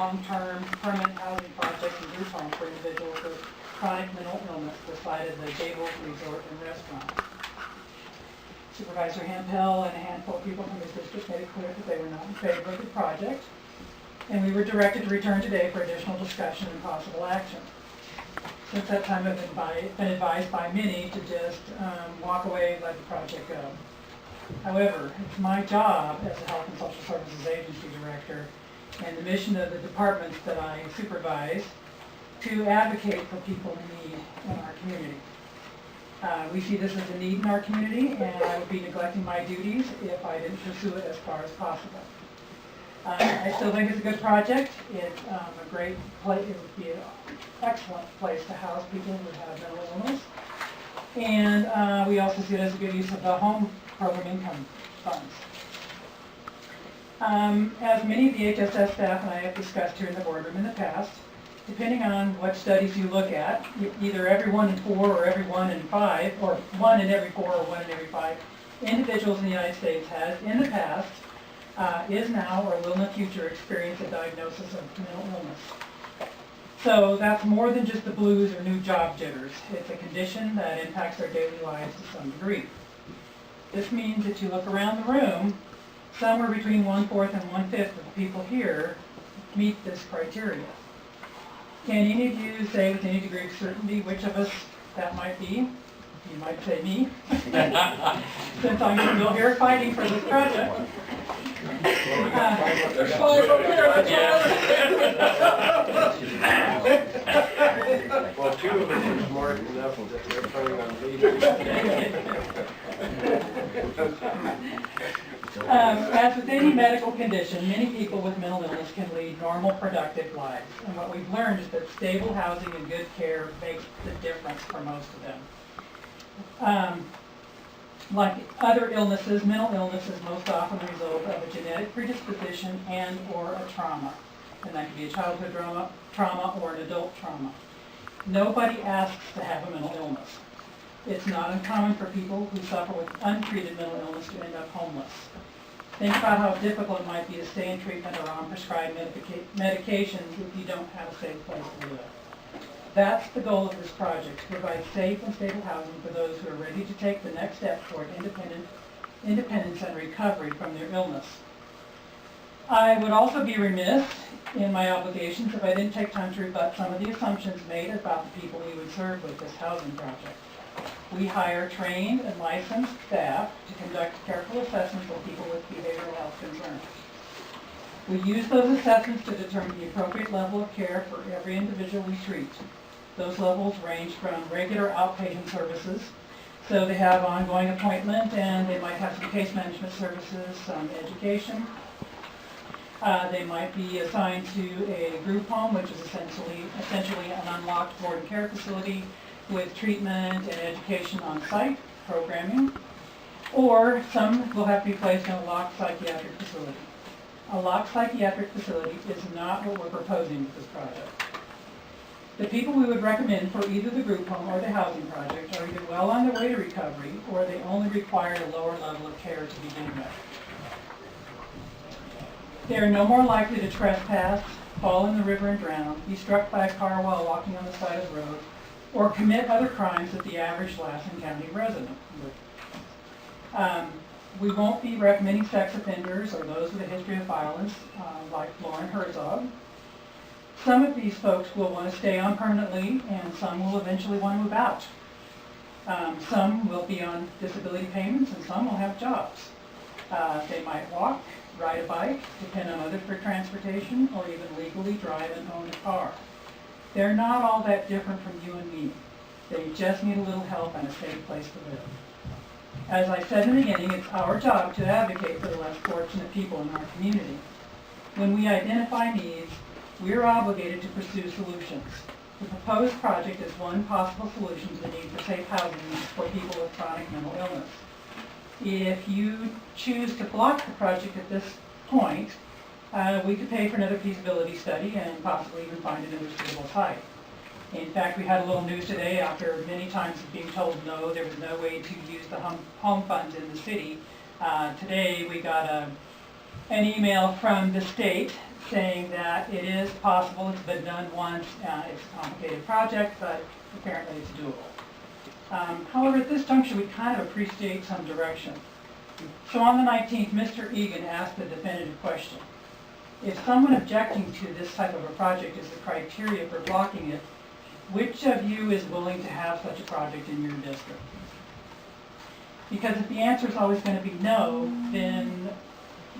long-term permanent housing project in group home for individuals with chronic mental illness beside the Gables Resort and Restaurant. Supervisor Hemphill and a handful of people from his district made it clear that they were not in favor of the project, and we were directed to return today for additional discussion and possible action. Since that time, I've been advised by many to just walk away and let the project go. However, it's my job as a Health and Social Services Agency Director and the mission of the departments that I supervise to advocate for people in need in our community. We see this as a need in our community, and I would be neglecting my duties if I didn't pursue it as far as possible. I still think it's a good project. It's a great place. It would be an excellent place to house people who have mental illness. And we also see it as a good use of the home program income funds. As many of the HSS staff and I have discussed here in the boardroom in the past, depending on what studies you look at, either every 1 in 4 or every 1 in 5, or 1 in every 4 or 1 in every 5 individuals in the United States has in the past, is now or will in the future experience a diagnosis of mental illness. So that's more than just the blues or new job jitters. It's a condition that impacts their daily lives to some degree. This means that you look around the room, somewhere between 1/4 and 1/5 of the people here meet this criteria. Can any of you say with any degree of certainty which of us that might be? You might say me, since I'm still here fighting for this project. Well, 2 of us are smart enough that they're planning on leaving. As with any medical condition, many people with mental illness can lead normal, productive lives. And what we've learned is that stable housing and good care makes the difference for most of them. Like other illnesses, mental illness is most often the result of a genetic predisposition and or a trauma. And that could be a childhood trauma or an adult trauma. Nobody asks to have a mental illness. It's not uncommon for people who suffer with untreated mental illness to end up homeless. Think about how difficult it might be to stay in treatment or on prescribed medications if you don't have a safe place to live. That's the goal of this project, to provide safe and stable housing for those who are ready to take the next step toward independence and recovery from their illness. I would also be remiss in my obligations if I didn't take time to rebut some of the assumptions made about the people we would serve with this housing project. We hire trained and licensed staff to conduct careful assessments of people with behavioral health concerns. We use those assessments to determine the appropriate level of care for every individual we treat. Those levels range from regular outpatient services, so they have ongoing appointment and they might have some case management services, some education. They might be assigned to a group home, which is essentially an unlocked board and care facility with treatment and education on site, programming, or some will have to be placed in a locked psychiatric facility. A locked psychiatric facility is not what we're proposing with this project. The people we would recommend for either the group home or the housing project are either well on their way to recovery or they only require a lower level of care to begin with. They are no more likely to trespass, fall in the river and drown, be struck by a car while walking on the side of the road, or commit other crimes that the average Lassen County resident would. We won't be recommending sex offenders or those with a history of violence, like Lauren Herzog. Some of these folks will want to stay on permanently, and some will eventually want to move out. Some will be on disability payments, and some will have jobs. They might walk, ride a bike, depend on others for transportation, or even legally drive and own a car. They're not all that different from you and me. They just need a little help and a safe place to live. As I said in the beginning, it's our job to advocate for the less fortunate people in our community. When we identify needs, we are obligated to pursue solutions. The proposed project is one possible solution to the need for safe housing for people with chronic mental illness. If you choose to block the project at this point, we could pay for another feasibility study and possibly even find another suitable site. In fact, we had a little news today after many times of being told no, there was no way to use the home funds in the city. Today we got an email from the state saying that it is possible, it's been done once, it's a complicated project, but apparently it's doable. However, at this juncture, we kind of appreciate some direction. So on the 19th, Mr. Egan asked a definitive question. If someone objecting to this type of a project is the criteria for blocking it, which of you is willing to have such a project in your district? Because if the answer is always going to be no, then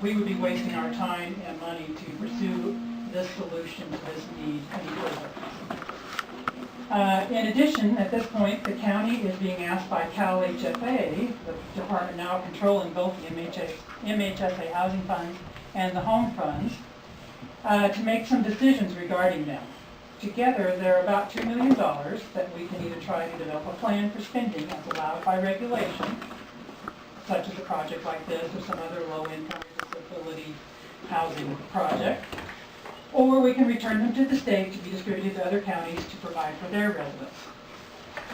we would be wasting our time and money to pursue this solution to this need any further. In addition, at this point, the county is being asked by Cal HFA, the department now controlling both the MHSA housing funds and the home funds, to make some decisions regarding them. Together, they're about $2 million that we can either try to develop a plan for spending as allowed by regulation, such as a project like this or some other low-income disability housing project, or we can return them to the state to be distributed to other counties to provide for their residents.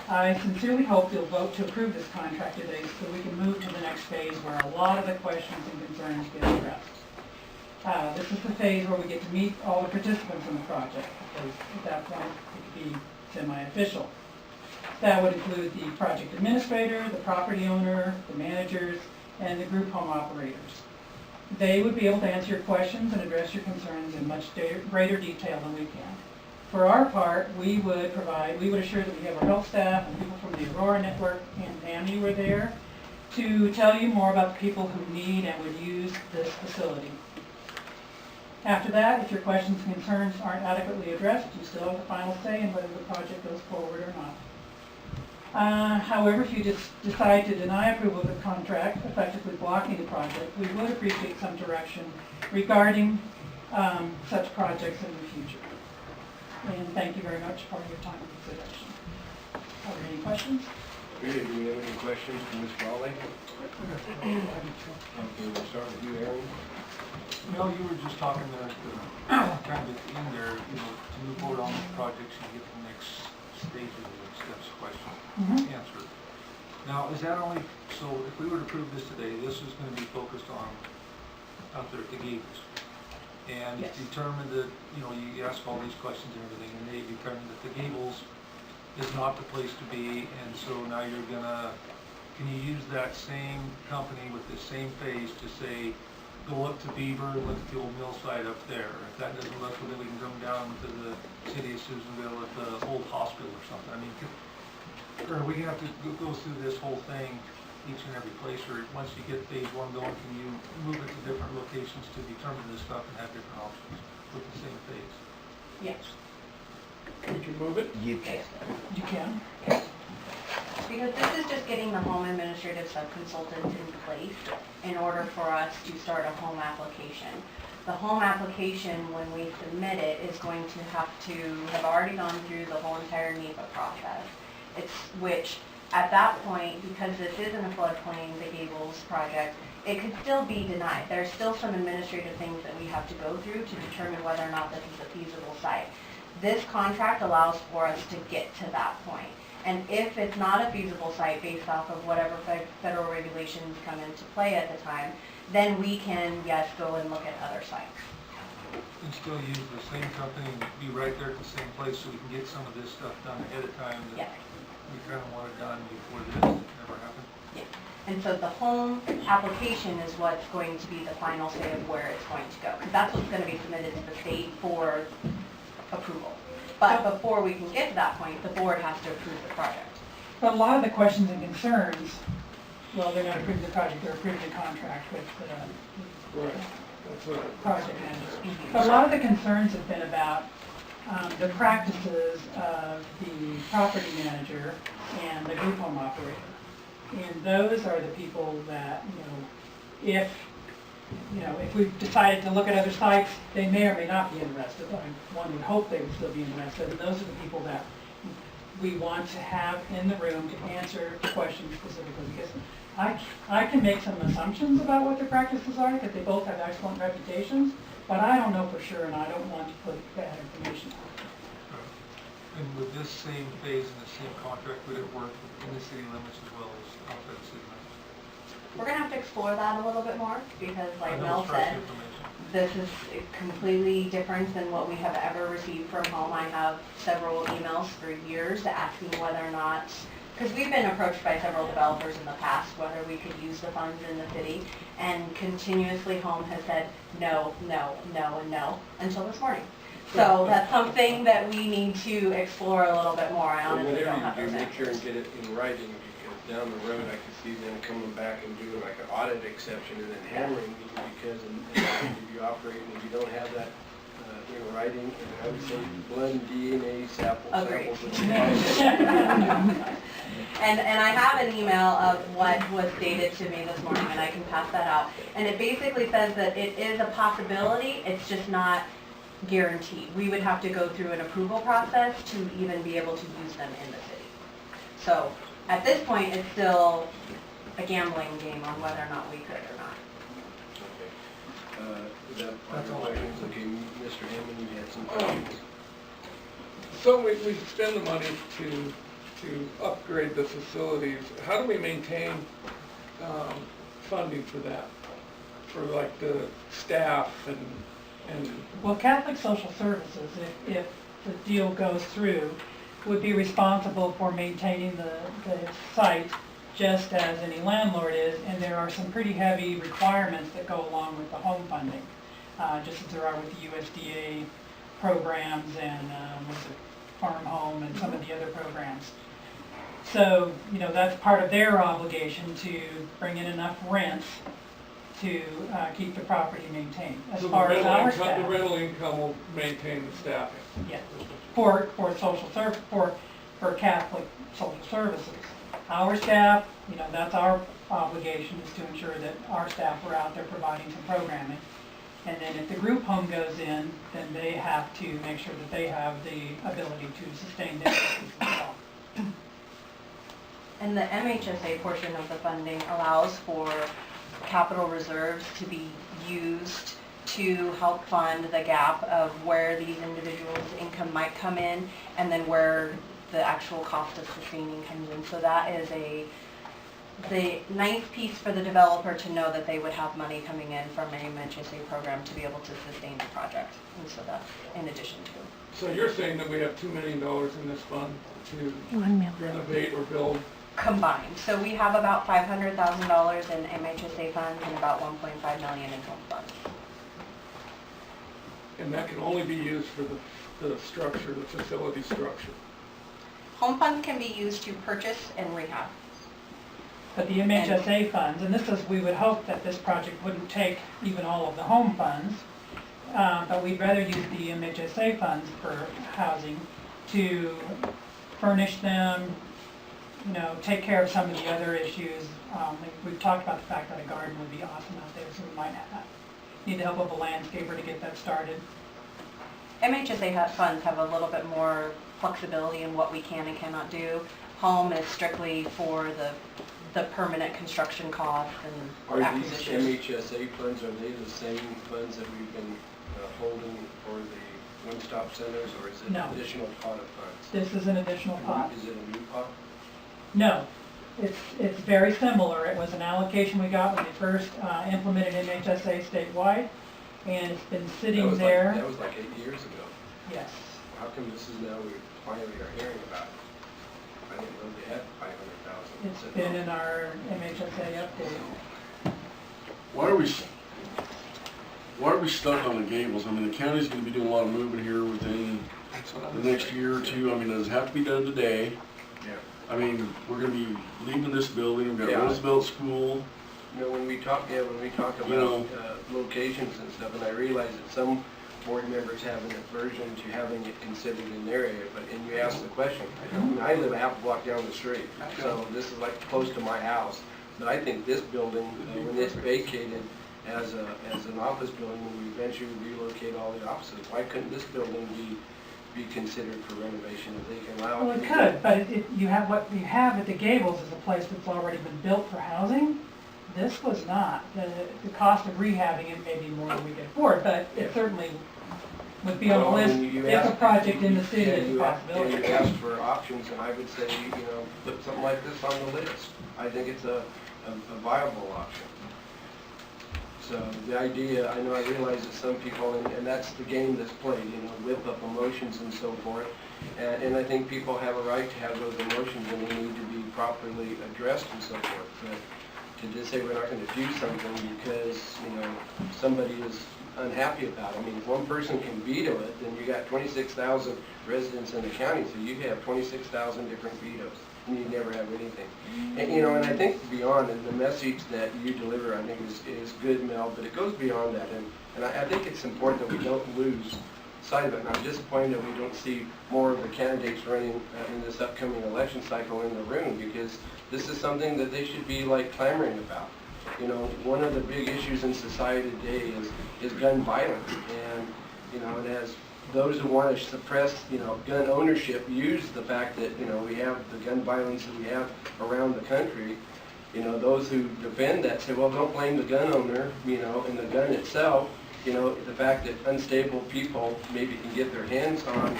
I sincerely hope you'll vote to approve this contract today so we can move to the next phase where a lot of the questions and concerns get addressed. This is the phase where we get to meet all the participants in the project, because at that point it could be semi-official. That would include the project administrator, the property owner, the managers, and the group home operators. They would be able to answer your questions and address your concerns in much greater detail than we can. For our part, we would assure that we have our health staff and people from the Aurora Network and NAMI were there to tell you more about the people who need and would use this facility. After that, if your questions and concerns aren't adequately addressed, you still have the final say in whether the project goes forward or not. However, if you just decide to deny approval of the contract, effectively blocking the project, we would appreciate some direction regarding such projects in the future. And thank you very much for your time and consideration. Are there any questions? Okay, do we have any questions for Ms. Raleigh? Okay, we'll start with you, Aaron. No, you were just talking there kind of at the end there, to move forward on the projects and get the next stages of the steps question answered. Now, is that only, so if we were to approve this today, this is going to be focused on out there at the Gables. And Yes. determined that, you ask all these questions and everything, and they determined that the Gables is not the place to be, and so now you're gonna, can you use that same company with the same phase to say, go up to Beaver, look at the old mill site up there. If that doesn't look, then we can come down to the city of Susanville at the old hospital or something. I mean, or are we gonna have to go through this whole thing each and every place, or once you get phase one going, can you move it to different locations to determine this stuff and have different options with the same phase? Yes. Could you move it? You can. You can. Because this is just getting the home administrative sub-consultant in place in order for us to start a home application. The home application, when we submit it, is going to have already gone through the whole entire NEPA process. Which, at that point, because this isn't a floodplain, the Gables project, it could still be denied. There's still some administrative things that we have to go through to determine whether or not this is a feasible site. This contract allows for us to get to that point. And if it's not a feasible site based off of whatever federal regulations come into play at the time, then we can, yes, go and look at other sites. And still use the same company and be right there at the same place so we can get some of this stuff done ahead of time that Yes. we kind of want it done before this ever happened. Yeah. And so the home application is what's going to be the final say of where it's going to go. Because that's what's going to be submitted to the state for approval. But before we can get to that point, the board has to approve the project. But a lot of the questions and concerns, well, they're not approving the project, they're approving the contract with Right. That's what the project manager. But a lot of the concerns have been about the practices of the property manager and the group home operator. And those are the people that, if we decided to look at other sites, they may or may not be interested. One would hope they would still be interested. And those are the people that we want to have in the room to answer questions specifically. Because I can make some assumptions about what their practices are, that they both have excellent reputations, but I don't know for sure, and I don't want to put bad information out there. And with this same phase and the same contract, would it work in the city limits as well as outside the city limits? We're gonna have to explore that a little bit more, because like That Mel was fresh said, information. this is completely different than what we have ever received from home. I have several emails for years asking whether or not, because we've been approached by several developers in the past, whether we could use the funds in the city, and continuously home has said no, no, no, and no, until this morning. So that's something that we need to explore a little bit more. I Well, honestly don't have whatever you those do, make sure and answers. get it in writing, because down the road, I could see them coming back and doing like an audit exception and then hammering you, because if you operate and if you don't have that in writing, and I would say blend DNA Agreed. samples with the And I have an email of what was dated to me this morning, and I can pass that out. And it basically says that it is a possibility, it's just not guaranteed. We would have to go through an approval process to even be able to use them in the city. So at this point, it's still a gambling game on whether or not we could or not. Okay. Is that all That's your all I questions? Okay, Mr. Hammond, you had some questions? So we spend the money to upgrade the facilities. How do we maintain funding for that? For like the staff and Well, Catholic Social Services, if the deal goes through, would be responsible for maintaining the site just as any landlord is, and there are some pretty heavy requirements that go along with the home funding, just as there are with the USDA programs and with the farm home and some of the other programs. So, that's part of their obligation to bring in enough rents to keep the property maintained. As so far as our the staff, rental income will maintain the staffing. yes, for social service, for Catholic Social Services. Our staff, that's our obligation, is to ensure that our staff are out there providing some programming. And then if the group home goes in, then they have to make sure that they have the ability to sustain their business as well. And the MHSA portion of the funding allows for capital reserves to be used to help fund the gap of where these individuals' income might come in, and then where the actual cost of sustaining comes in. So that is the nice piece for the developer to know that they would have money coming in from a MHSA program to be able to sustain the project. And so that's in addition to. So you're saying that we have $2 million in this fund to renovate or build? Combined. So we have about $500,000 in MHSA funds and about $1.5 million in home funds. And that can only be used for the structure, the facility structure. Home funds can be used to purchase and rehab. But the MHSA funds, and this is, we would hope that this project wouldn't take even all of the home funds, but we'd rather use the MHSA funds for housing to furnish them, take care of some of the other issues. We've talked about the fact that a garden would be awesome out there, so we might need the help of a landscaper to get that started. MHSA funds have a little bit more flexibility in what we can and cannot do. Home is strictly for the permanent construction costs and Are these acquisitions. MHSA funds, are they the same funds that we've been holding for the one-stop centers, or is it No. an additional pot of funds? This is an additional pot. Is it a new pot? No, it's very similar. It was an allocation we got when we first implemented MHSA statewide, and it's been sitting there. That was like 8 years ago. Yes. How come this is now we finally are hearing about it? I didn't know they had 500,000. It's been in our MHSA update. Why are we stuck on the gables? I mean, the county's gonna be doing a lot of moving here within That's what the next year or two. I mean, does it have to be done today? Yeah. I mean, we're gonna be leaving this building, we've got Yeah. Roosevelt School. When we talk about locations and stuff, and I realize that some board members have an aversion to having it considered in their area, and you ask the question. I mean, I live a half a block down the street, so this is like close to my house. But I think this building, when it's vacated as an office building, when we eventually relocate all the offices, why couldn't this building be considered for renovation if they can allow it? Well, it could, but what you have at the Gables is a place that's already been built for housing. This was not. The cost of rehabbing it may be more than we could afford, but it certainly would be on the list if a project in the city is a possibility. You asked for options, and I would say, put something like this on the list. I think it's a a viable option. So the idea, I know, I realize that some people, and that's the game that's played, you know, whip up emotions and so forth. And I think people have a right to have those emotions and they need to be properly addressed and so forth. But to just say we're not going to do something because, you know, somebody is unhappy about it. I mean, if one person can veto it, then you got 26,000 residents in the county, so you have 26,000 different vetoes, and you never have anything. And, you know, and I think beyond, and the message that you deliver, I think is good, Mel, but it goes beyond that. And I think it's important that we don't lose sight of it. And I'm disappointed that we don't see more of the candidates running in this upcoming election cycle in the room, because this is something that they should be like clamoring about. You know, one of the big issues in society today is gun violence, and you know, and as those who want to suppress, you know, gun ownership use the fact that, you know, we have the gun violence that we have around the country. You know, those who defend that say, well, don't blame the gun owner, you know, and the gun itself. You know, the fact that unstable people maybe can get their hands on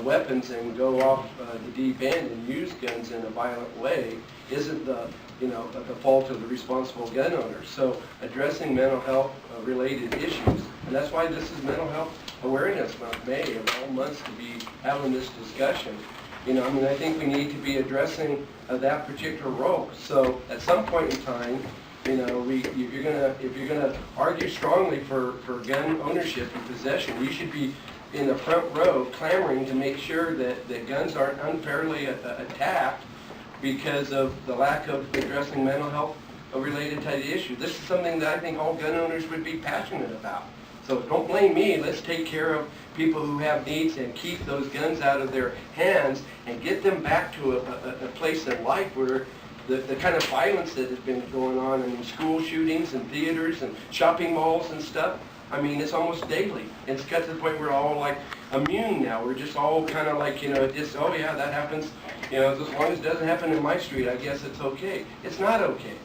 weapons and go off the deep end and use guns in a violent way isn't the, you know, the fault of the responsible gun owner. So addressing mental health related issues, and that's why this is Mental Health Awareness Month, May, of all months to be having this discussion. You know, I mean, I think we need to be addressing that particular role. So at some point in time, you know, if you're gonna argue strongly for gun ownership and possession, you should be in the front row clamoring to make sure that guns aren't unfairly attacked because of the lack of addressing mental health related to the issue. This is something that I think all gun owners would be passionate about. So don't blame me. Let's take care of people who have needs and keep those guns out of their hands and get them back to a place in life where the kind of violence that has been going on in school shootings and theaters and shopping malls and stuff, I mean, it's almost daily. It's got to the point where we're all like immune now. We're just all kind of like, you know, just, oh yeah, that happens. You know, as long as it doesn't happen in my street, I guess it's okay. It's not okay.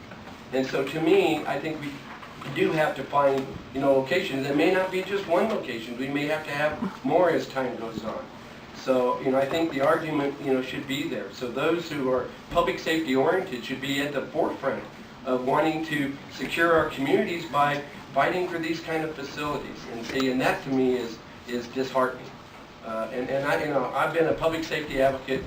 And so to me, I think we do have to find, you know, locations. It may not be just one location. We may have to have more as time goes on. So, you know, I think the argument, you know, should be there. So those who are public safety oriented should be at the forefront of wanting to secure our communities by fighting for these kind of facilities. And see, and that to me is disheartening. And I, you know, I've been a public safety advocate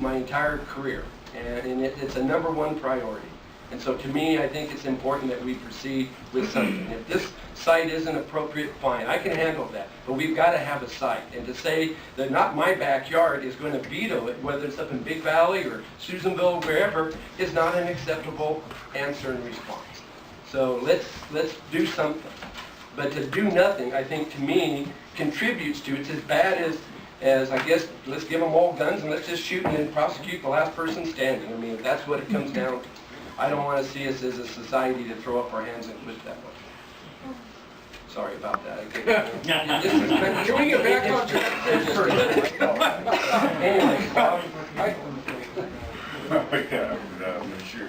my entire career, and it's a #1 priority. And so to me, I think it's important that we proceed with something. If this site isn't appropriate, fine, I can handle that. But we've got to have a site. And to say that not my backyard is going to veto it, whether it's up in Big Valley or Susanville or wherever, is not an acceptable answer and response. So let's do something. But to do nothing, I think to me, contributes to, it's as bad as I guess, let's give them all guns and let's just shoot and then prosecute the last person standing. I mean, if that's what it comes down to. I don't want to see us as a society to throw up our hands and quit that way. Sorry about that. Can we get back on track? Anyway, Bob, Yeah, I'm sure.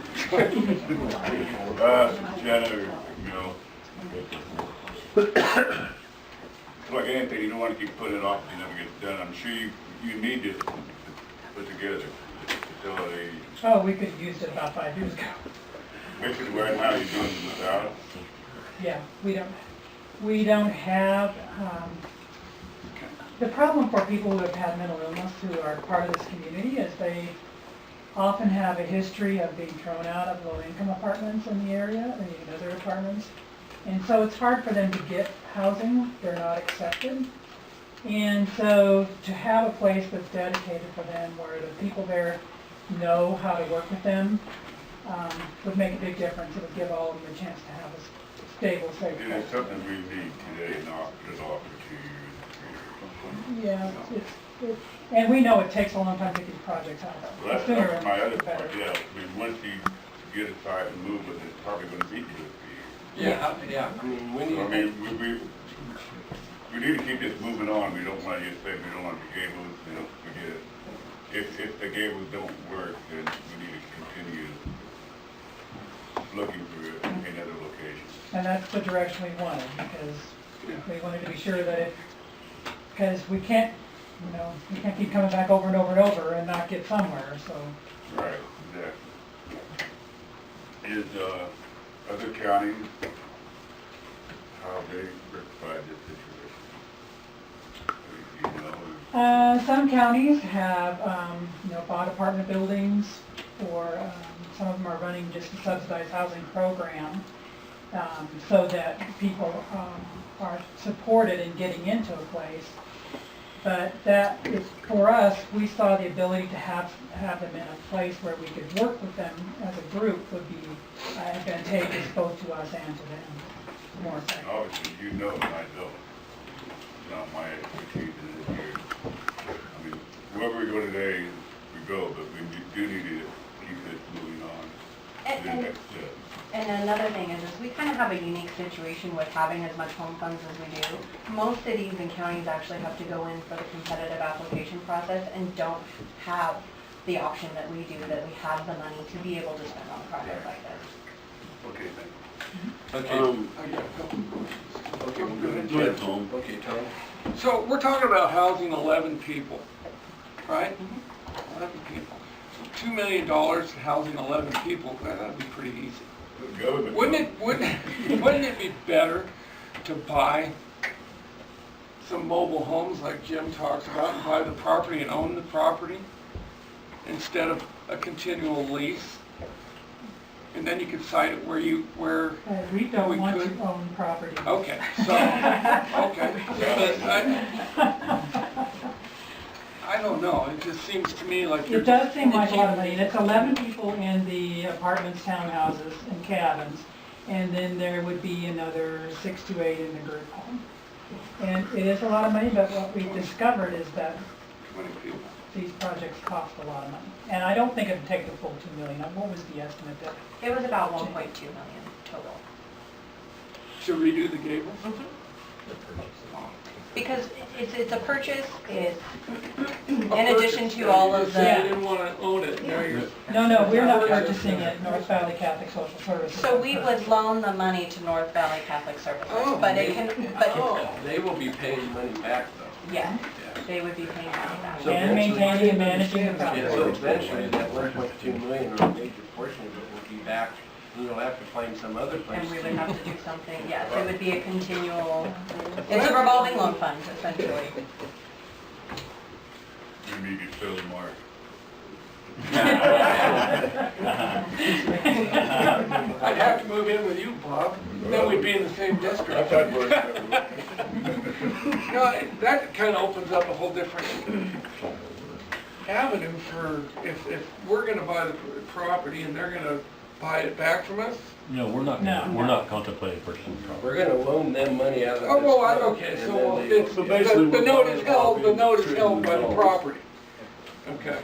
Like anything, you don't want to keep putting it off, you never get it done. I'm sure you need to put together facility. Oh, we could have used it about 5 years ago. Basically, right now, you're doing it without it. Yeah, we don't have, the problem for people who have had mental illness who are part of this community is they often have a history of being thrown out of low-income apartments in the area, or even other apartments. And so it's hard for them to get housing, they're not accepted. And so to have a place that's dedicated for them, where the people there know how to work with them, would make a big difference. It would give all of them a chance to have a stable, safe It place. is something we need today, not put it off for 2 years. Yeah, and we know it takes a long time to get projects out. Well, The sooner that's my other the better. part, yeah. I mean, once you get it started and move it, it's probably going to be good for yeah. I mean, you. when So, I you mean, we need to keep this moving on. We don't want to just say we don't want the gables, you know, forget it. If the gables don't work, then we need to continue looking for another location. And that's the direction we wanted, because we wanted to be sure that because we can't keep coming back over and over and over and not get somewhere, so. Right, exactly. is, other counties, how they rectify this situation? You know, Some counties have, bought apartment buildings, or some of them are running just a subsidized housing program, so that people are supported in getting into a place. But that is, for us, we saw the ability to have them in a place where we could work with them as a group would be advantageous both to us and to them, more so. obviously, you know, and I don't. It's not my expertise in this area. I mean, wherever we go today, we go, but we do need to keep this moving on to the And- next step. And another thing is we kind of have a unique situation with having as much home funds as we do. Most cities and counties actually have to go in for the competitive application process and don't have the option that we do, that we have the money to be able to spend on a project like this. Okay, thank you. Okay, I got a couple questions. okay, we'll go to Go ahead, Jeff. Tom. Okay, Tom? So we're talking about housing 11 people, right? 11 people. So $2 million housing 11 people, that'd be pretty easy. Government. Wouldn't it be better to buy some mobile homes like Jim talks about and buy the property and own the property instead of a continual lease? And then you could site it where We don't We want could- to own property. okay, so, I don't know, it just seems to me like you're. It does seem like a lot of money, and it's 11 people in the apartments, townhouses, and cabins, and then there would be another 6 to 8 in the group home. And it is a lot of money, but what we've discovered is that 20 people. these projects cost a lot of money. And I don't think it'd take the full 2 million. What was the estimate there? It was about 1.2 million total. To redo the gables? Because it's a purchase, it's in addition to all of You said you the, didn't want to own it, now you're. No, we're not purchasing it, North Valley Catholic Social Services. so we would loan the money to North Valley Catholic Services, Oh, but it can, but, They will be paying money back though. yeah, they would be paying money back. So And maintaining and managing the property. Yeah, so eventually that 1.2 million or a major portion of it will be back. And you'll have to find some other place. And we would have to do something, yes, it would be a continual, it's a revolving loan fund, essentially. We need to fill the mark. I'd have to move in with you, Bob, then we'd be in the same district. No, that kind of opens up a whole different avenue for, if we're gonna buy the property and they're gonna buy it back from us. No, we're not, No. we're not contemplating purchasing the property. We're gonna loan them money out of this. Oh, well, fund, okay, and so then they- it's, So basically, the we're note buying is held, the note is property, held by the trading property. Okay,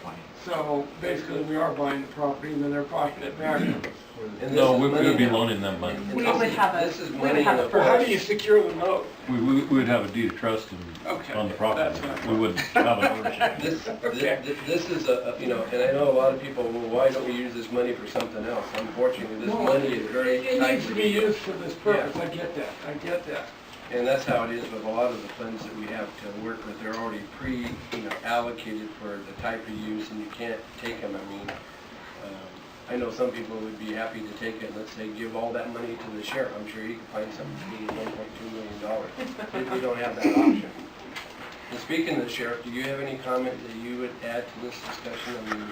so basically we are buying the property and then they're buying it back from us. and this No, is we're money gonna be that- loaning them money. and We this would is- have a- This is we would money have in a the How do you secure the note? We would have a deed of trust Okay, on the property. that's right. We wouldn't have an ownership. This is and I know a lot of people, well, why don't we use this money for something else? Unfortunately, this Well, money is very It needs to be tightly, used for this purpose, I get that. and that's how it is with a lot of the funds that we have to work with. They're already allocated for the type of use, and you can't take them. I mean, I know some people would be happy to take it, let's say, give all that money to the sheriff. I'm sure he could find something to be $1.2 million. We don't have that option. And speaking of the sheriff, do you have any comment that you would add to this discussion? I mean,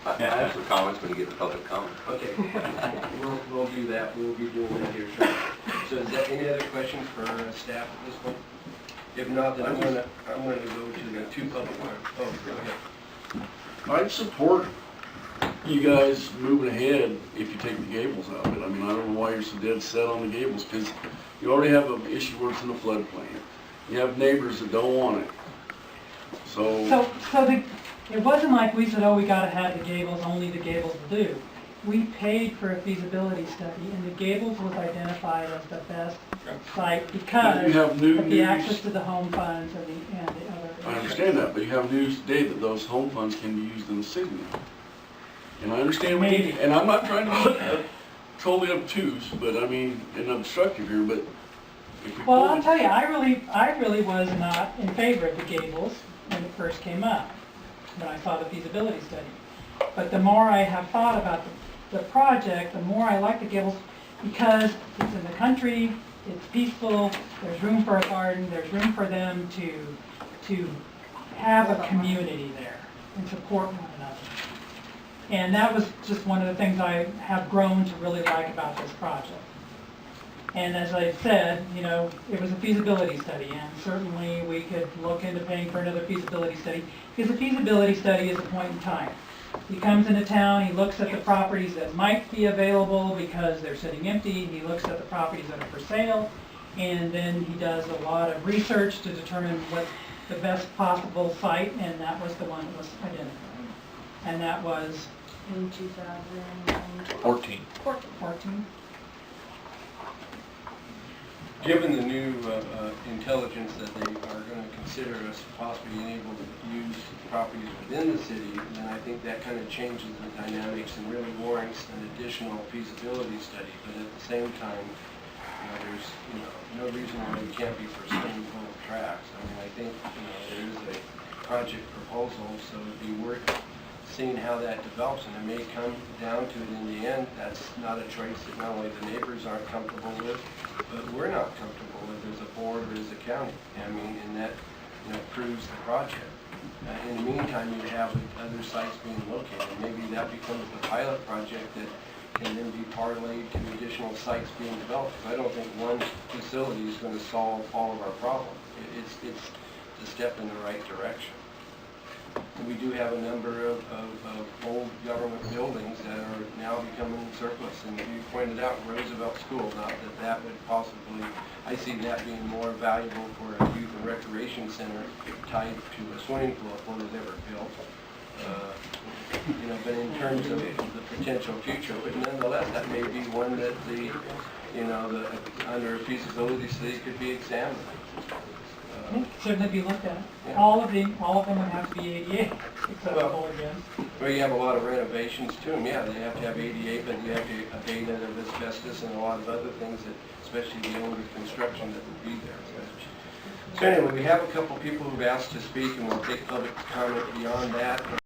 I have some comments when you get the public comment. okay, we'll do that. We'll be doing that here shortly. So is there any other questions for staff at this point? If not, then I'm gonna go to the two public ones. Oh, go ahead. I'd support you guys moving ahead if you take the gables out of it. I mean, I don't know why you're so dead set on the gables, because you already have an issue where it's in the floodplain. You have neighbors that don't want it. So, It wasn't like we said, oh, we gotta have the Gables, only the Gables will do. We paid for a feasibility study, and the Gables was identified as the best site because You have new of the news. access to the home funds and the other. I understand that, but you have news today that those home funds can be used in the city now. And I understand we need, and I'm not trying to be totally obtuse, but I mean, and obstructive here, but if we Well, pull I'll it, tell you, I really was not in favor of the Gables when it first came up, when I saw the feasibility study. But the more I have thought about the project, the more I like the Gables, because it's in the country, it's peaceful, there's room for a garden, there's room for them to have a community there and support one another. And that was just one of the things I have grown to really like about this project. And as I said, you know, it was a feasibility study, and certainly we could look into paying for another feasibility study, because a feasibility study is a point in time. He comes into town, he looks at the properties that might be available because they're sitting empty, he looks at the properties that are for sale, and then he does a lot of research to determine what the best possible site, and that was the one that was identified. And that was In 2014. 14. Given the new intelligence that they are going to consider us possibly being able to use properties within the city, then I think that kind of changes the dynamics and really warrants an additional feasibility study. But at the same time, there's no reason why we can't be pursuing both tracks. I mean, I think there is a project proposal, so it'd be worth seeing how that develops, and it may come down to it in the end. That's not a choice that not only the neighbors aren't comfortable with, but we're not comfortable with as a board or as a county. I mean, and that proves the project. In the meantime, you have other sites being located. Maybe that becomes the pilot project that can then be parlayed to additional sites being developed. I don't think one facility is going to solve all of our problems. It's a step in the right direction. We do have a number of old government buildings that are now becoming surplus, and you pointed out Roosevelt School, not that that would possibly, I see that being more valuable for a youth and recreation center tied to a swimming pool if one was ever built. But in terms of the potential future, but nonetheless, that may be one that under a feasibility study could be examined. Certainly be looked at. Yeah. All of them would have to be ADA accessible again. Well, you have a lot of renovations to them, yeah, they have to have ADA, but you have to abate it of asbestos and a lot of other things that, especially the older construction that would be there. So anyway, we have a couple people who've asked to speak, and we'll take public comment beyond that.